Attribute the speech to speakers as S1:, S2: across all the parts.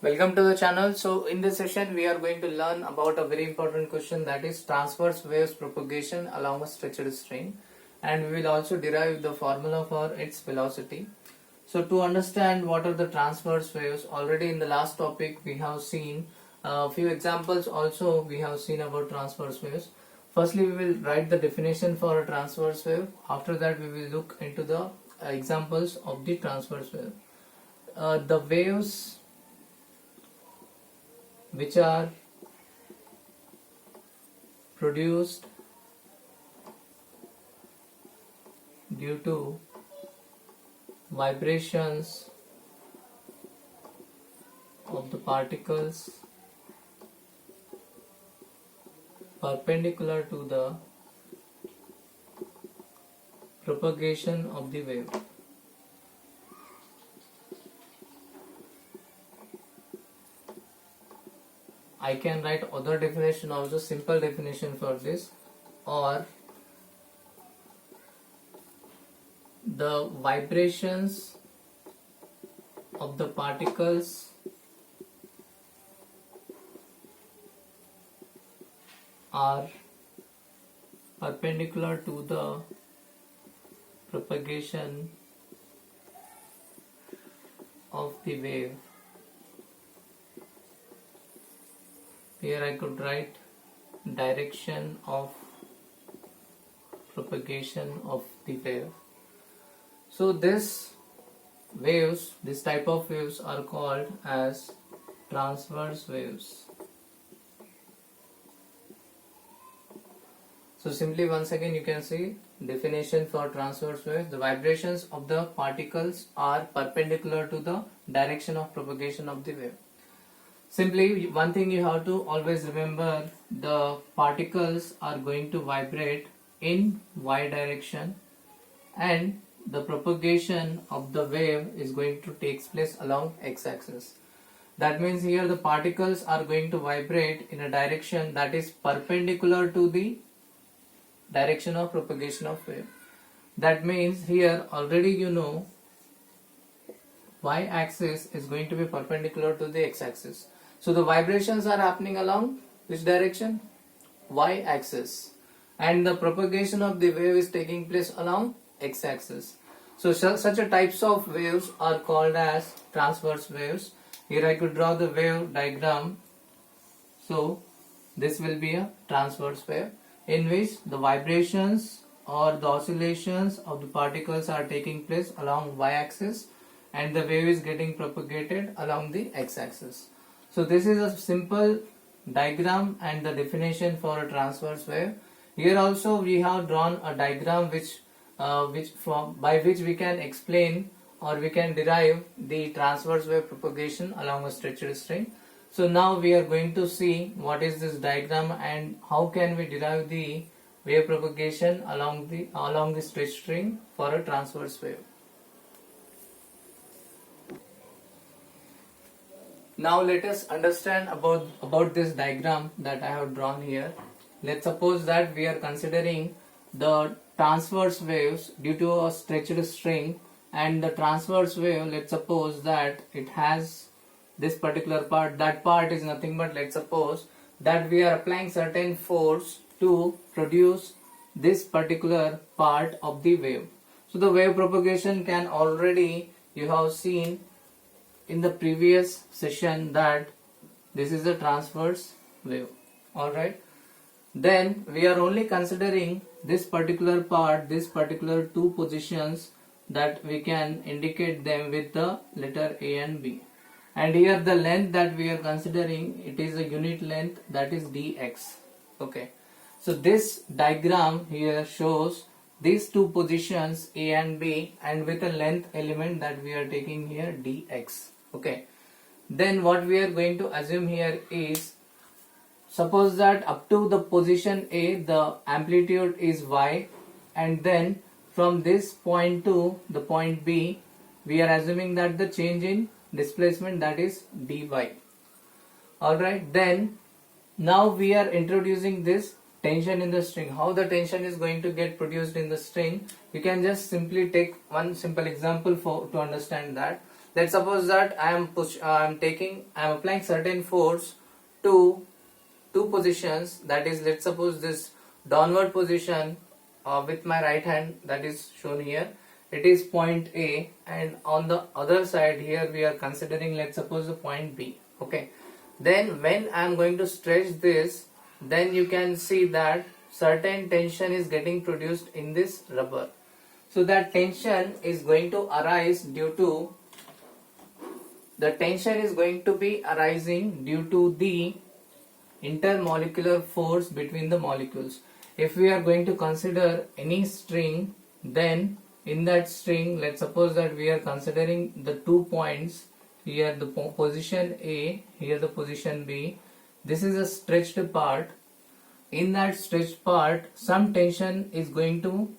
S1: Welcome to the channel. So in this session we are going to learn about a very important question, that is transverse waves propagation along a stretched string, and we will also derive the formula for its velocity. So to understand what are the transverse waves, already in the last topic we have seen a few examples, also we have seen about transverse waves. Firstly we will write the definition for a transverse wave. After that we will look into the examples of the transverse wave. The waves which are produced due to vibrations of the particles perpendicular to the propagation of the wave. I can write other definition also, simple definition for this, or the vibrations of the particles are perpendicular to the propagation of the wave. Here I could write direction of propagation of the wave. So this type of waves are called as transverse waves. So simply once again you can see definition for transverse waves: the vibrations of the particles are perpendicular to the direction of propagation of the wave. Simply one thing you have to always remember, the particles are going to vibrate in y direction and the propagation of the wave is going to take place along x-axis. That means here the particles are going to vibrate in a direction that is perpendicular to the direction of propagation of wave. That means here already you know y-axis is going to be perpendicular to the x-axis. So the vibrations are happening along which direction? Y-axis. And the propagation of the wave is taking place along x-axis. So such a types of waves are called as transverse waves. Here I could draw the wave diagram. So this will be a transverse wave in which the vibrations or the oscillations of the particles are taking place along y-axis and the wave is getting propagated along the x-axis. So this is a simple diagram and the definition for a transverse wave. Here also we have drawn a diagram by which we can explain or we can derive the transverse wave propagation along a stretched string. So now we are going to see what is this diagram and how can we derive the wave propagation along the stretched string for a transverse wave. Now let us understand about this diagram that I have drawn here. Let's suppose that we are considering the transverse waves due to a stretched string, and the transverse wave, let's suppose that it has this particular part. That part is nothing but, let's suppose that we are applying certain force to produce this particular part of the wave. So the wave propagation can already, you have seen in the previous session that this is a transverse wave. Alright, then we are only considering this particular part, this particular two positions, that we can indicate them with the letter A and B. And here the length that we are considering, it is a unit length, that is dx. Okay, so this diagram here shows these two positions A and B and with a length element that we are taking here dx. Okay, then what we are going to assume here is, suppose that up to the position A the amplitude is y, and then from this point to the point B we are assuming that the change in displacement, that is dy. Alright, then now we are introducing this tension in the string. How the tension is going to get produced in the string, you can just simply take one simple example to understand that. let's suppose that I am applying certain force to two positions, that is, let's suppose this downward position with my right hand, that is shown here, it is point A, and on the other side here we are considering, let's suppose, the point B. Okay, then when I am going to stretch this, then you can see that certain tension is getting produced in this rubber. So that tension is going to arise due to the intermolecular force between the molecules. If we are going to consider any string, then in that string, let's suppose that we are considering the 2 points, here the position A, here the position B. This is a stretched part. In that stretched part, some tension is going to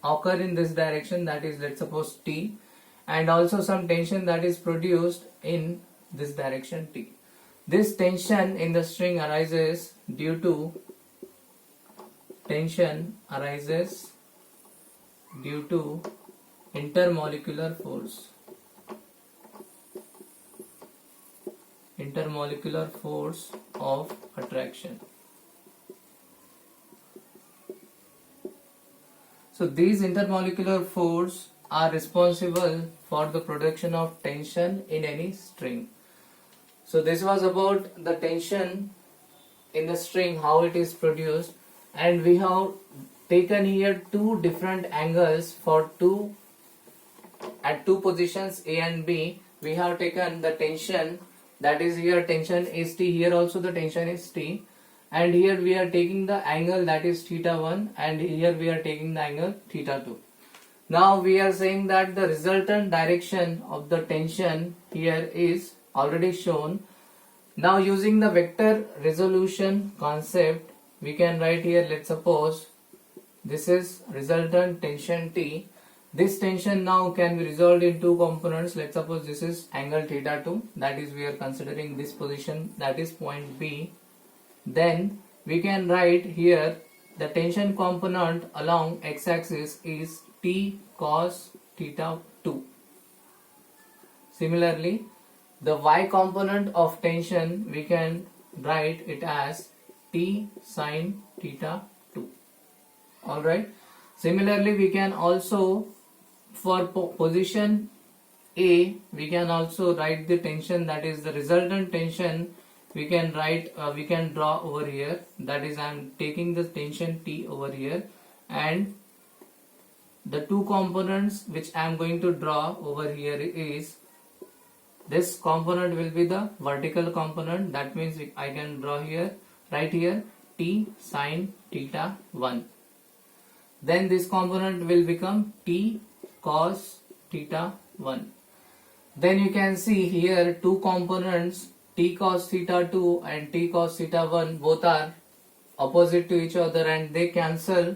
S1: occur in this direction, that is, let's suppose T, and also some tension that is produced in this direction T. This tension in the string arises due to intermolecular force of attraction. So these intermolecular force are responsible for the production of tension in any string. So this was about the tension in the string, how it is produced, and we have taken here two different angles at two positions A and B. We have taken the tension, that is, here tension is T, here also the tension is T, and here we are taking the angle that is theta 1, and here we are taking the angle theta 2. Now we are saying that the resultant direction of the tension here is already shown. Now using the vector resolution concept, we can write here, let's suppose this is resultant tension T. This tension now can be resolved in two components. Let's suppose this is angle theta 2, that is, we are considering this position, that is point B. Then we can write here the tension component along x-axis is T cos theta 2. Similarly, the y component of tension, we can write it as T sin theta 2. Alright. Similarly, we can also, for position A, we can also write the tension, that is the resultant tension, we can draw over here, that is, I am taking the tension T over here, and the two components which I am going to draw over here is, this component will be the vertical component, that means I can draw here, right here, T sin theta 1. Then this component will become T cos theta 1. Then you can see here two components, T cos theta 2 and T cos theta 1, both are opposite to each other and they cancel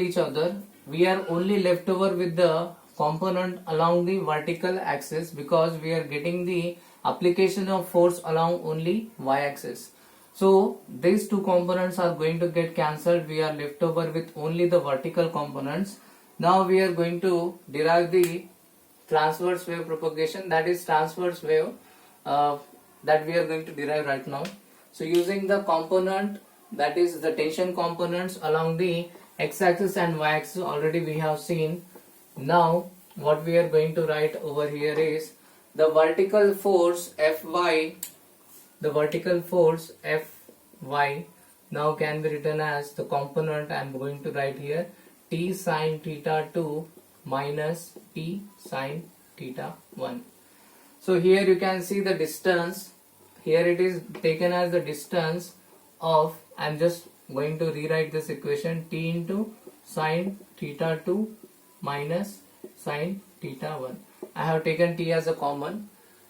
S1: each other. We are only left over with the component along the vertical axis, because we are getting the application of force along only y-axis. So these two components are going to get cancelled. We are left over with only the vertical components. Now we are going to derive the transverse wave propagation, that is transverse wave that we are going to derive right now. So using the component, that is the tension components along the x-axis and y-axis, already we have seen. Now what we are going to write over here is the vertical force Fy, now can be written as the component I am going to write here, T sin theta 2 minus T sin theta 1. So here you can see the distance, here it is taken as the distance of, I am just going to rewrite this equation, T into sin theta 2 minus sin theta 1. I have taken T as a common.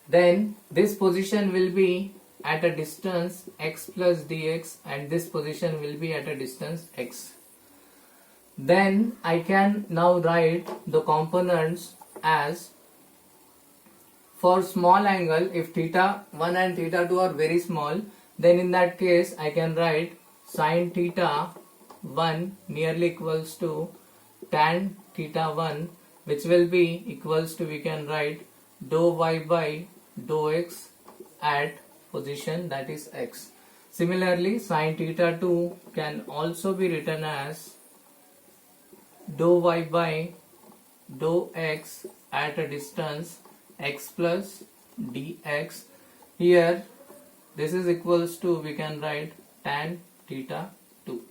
S1: Then this position will be at a distance x plus dx, and this position will be at a distance x. Then I can now write the components as, for small angle, if theta 1 and theta 2 are very small, then in that case I can write sin theta 1 nearly equals to tan theta 1. which will be equals to, we can write dou y by dou x at position that is x. Similarly, sin theta 2 can also be written as dou y by dou x at a distance x plus dx. Here this is equals to, we can write tan theta 2.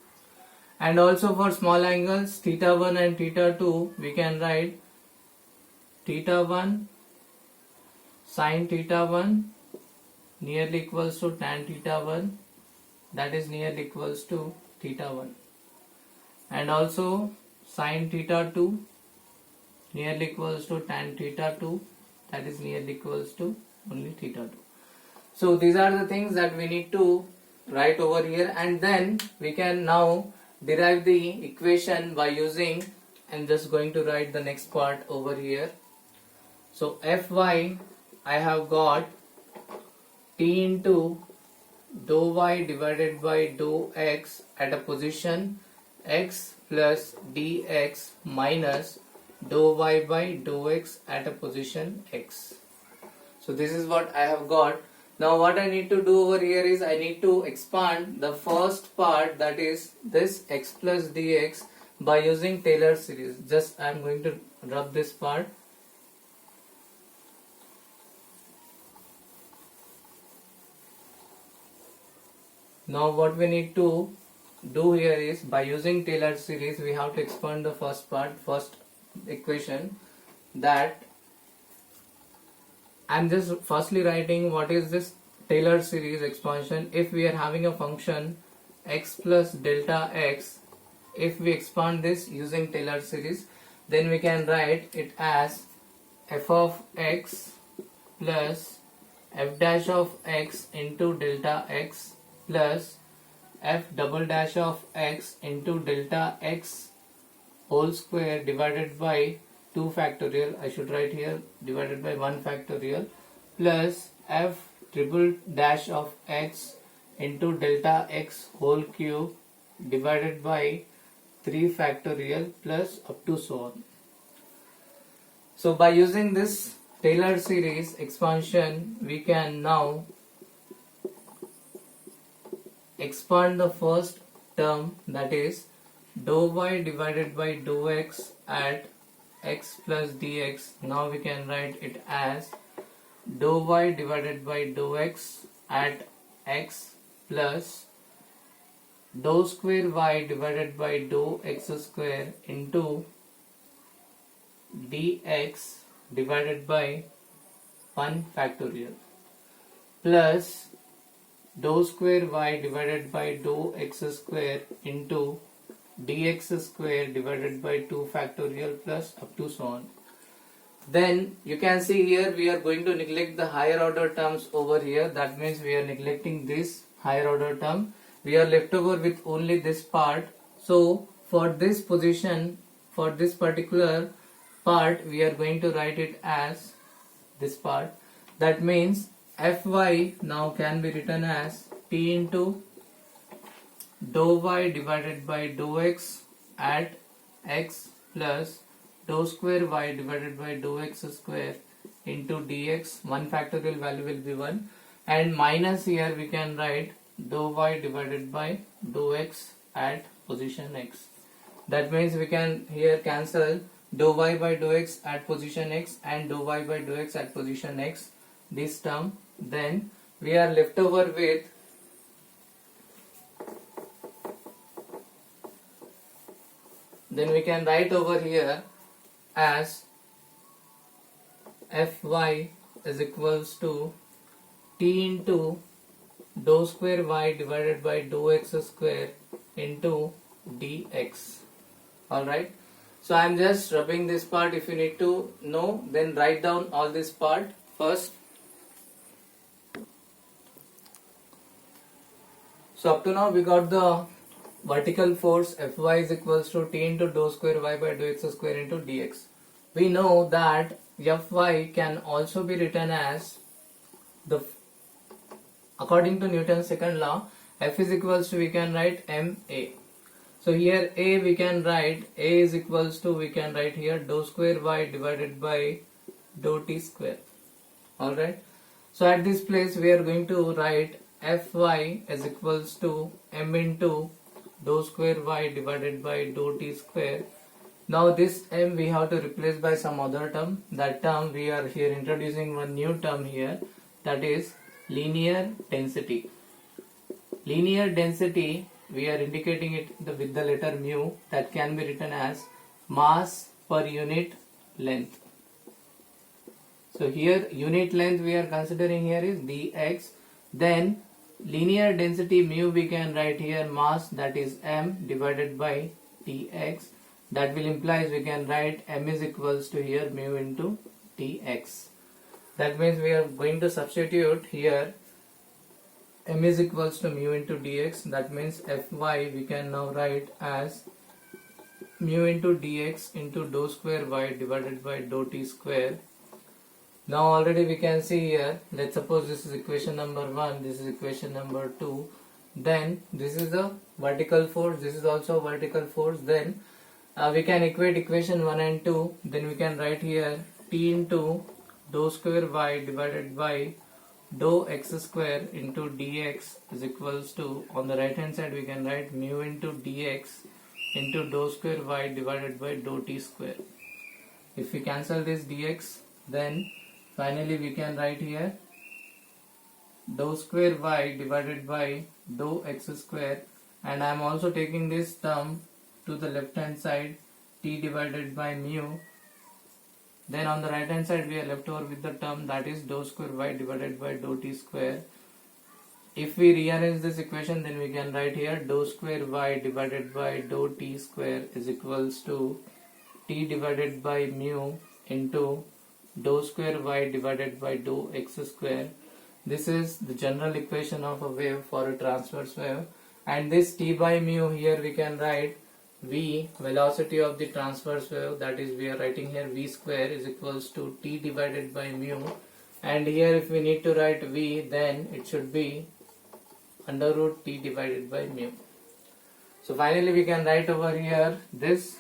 S1: And also for small angles theta 1 and theta 2, we can write theta 1 sin theta 1 nearly equals to tan theta 1, that is nearly equals to theta 1, and also sin theta 2 nearly equals to tan theta 2, that is nearly equals to only theta 2. So these are the things that we need to write over here, and then we can now derive the equation by using, I'm just going to write the next part over here. So Fy, I have got t into dou y divided by dou x at a position x plus dx minus dou y by dou x at a position x. So this is what I have got. Now what I need to do over here is I need to expand the first part, that is this x plus dx, by using Taylor's series. Just I am going to rub this part. Now what we need to do here is, by using Taylor's series, we have to expand the first part, first equation. That I'm just firstly writing what is this Taylor series expansion. If we are having a function x plus delta x, if we expand this using Taylor series, then we can write it as f of x plus f dash of x into delta x plus f double dash of x into delta x whole square divided by 2 factorial, I should write here divided by 1 factorial, plus f triple dash of x into delta x whole cube divided by 3 factorial plus up to so on. So by using this Taylor series expansion, we can now expand the first term, that is dou y divided by dou x at x plus dx. Now we can write it as dou y divided by dou x at x plus dou square y divided by dou x square into dx divided by 1 factorial plus dou square y divided by dou x square into dx square divided by 2 factorial plus up to so on. Then you can see here we are going to neglect the higher order terms over here. That means we are neglecting this higher order term. We are left over with only this part. So for this position, for this particular part, we are going to write it as this part. That means Fy now can be written as t into dou y divided by dou x at x plus dou square y divided by dou x square into dx. 1 factorial value will be 1, and minus here we can write dou y divided by dou x at position x. That means we can here cancel dou y by dou x at position x and dou y by dou x at position x, this term. Then we are left over with then we can write over here as Fy is equals to t into dou square y divided by dou x square into dx. Alright, so I am just rubbing this part. If you need to know, then write down all this part first. So up to now we got the vertical force Fy is equals to t into dou square y by dou x square into dx. We know that Fy can also be written as the, according to Newton's second law, F is equals to, we can write ma. So here A we can write, A is equals to, we can write here dou square y divided by dou t square. Alright. So at this place we are going to write Fy is equals to m into dou square y divided by dou t square. Now this m we have to replace by some other term. That term we are here introducing one new term here, that is linear density. Linear density we are indicating it with the letter mu, that can be written as mass per unit length. So here unit length we are considering here is dx, then linear density mu we can write here mass, that is m divided by dx. That will implies we can write m is equals to here mu into dx. That means we are going to substitute here m is equals to mu into dx. That means Fy we can now write as mu into dx into dou square y divided by dou t square. Now already we can see here, let's suppose this is equation number 1, this is equation number 2, then this is the vertical force, this is also vertical force, then we can equate equation 1 and 2, then we can write here t into dou square y divided by dou x square into dx is equals to, on the right hand side we can write mu into dx into dou square y divided by dou t square. If we cancel this dx, then finally we can write here dou square y divided by dou x square, and I am also taking this term to the left hand side, t divided by mu. Then on the right hand side we are left over with the term that is dou square y divided by dou t square. If we rearrange this equation, then we can write here dou square y divided by dou t square is equals to t divided by mu into dou square y divided by dou x square. This is the general equation of a wave for a transverse wave, and this t by mu here we can write v, velocity of the transverse wave, that is we are writing here v square is equals to t divided by mu, and here if we need to write v, then it should be under root t divided by mu. So finally we can write over here this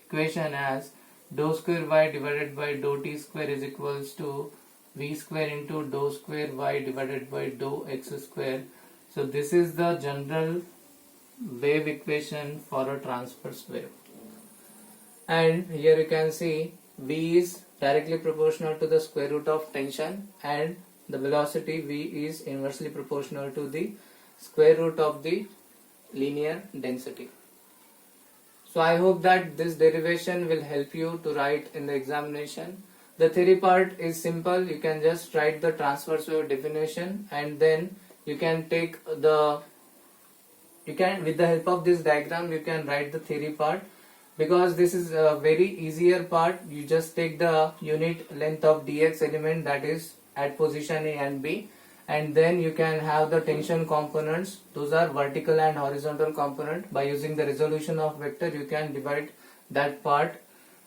S1: equation as dou square y divided by dou t square is equals to v square into dou square y divided by dou x square. So this is the general wave equation for a transverse wave, and here you can see v is directly proportional to the square root of tension, and the velocity v is inversely proportional to the square root of the linear density. So I hope that this derivation will help you to write in the examination. The theory part is simple. You can just write the transverse wave definition, and then you can take the, with the help of this diagram you can write the theory part, because this is a very easier part. You just take the unit length of dx element that is at position A and B, and then you can have the tension components. Those are vertical and horizontal component. By using the resolution of vector you can divide that part.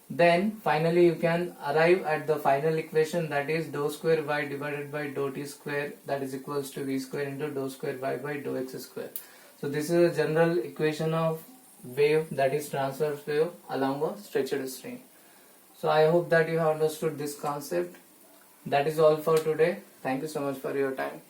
S1: Then finally you can arrive at the final equation, that is dou square y divided by dou t square, that is equals to v square into dou square y by dou x square. So this is a general equation of wave, that is transverse wave along a stretched string. So I hope that you have understood this concept. That is all for today. Thank you so much for your time.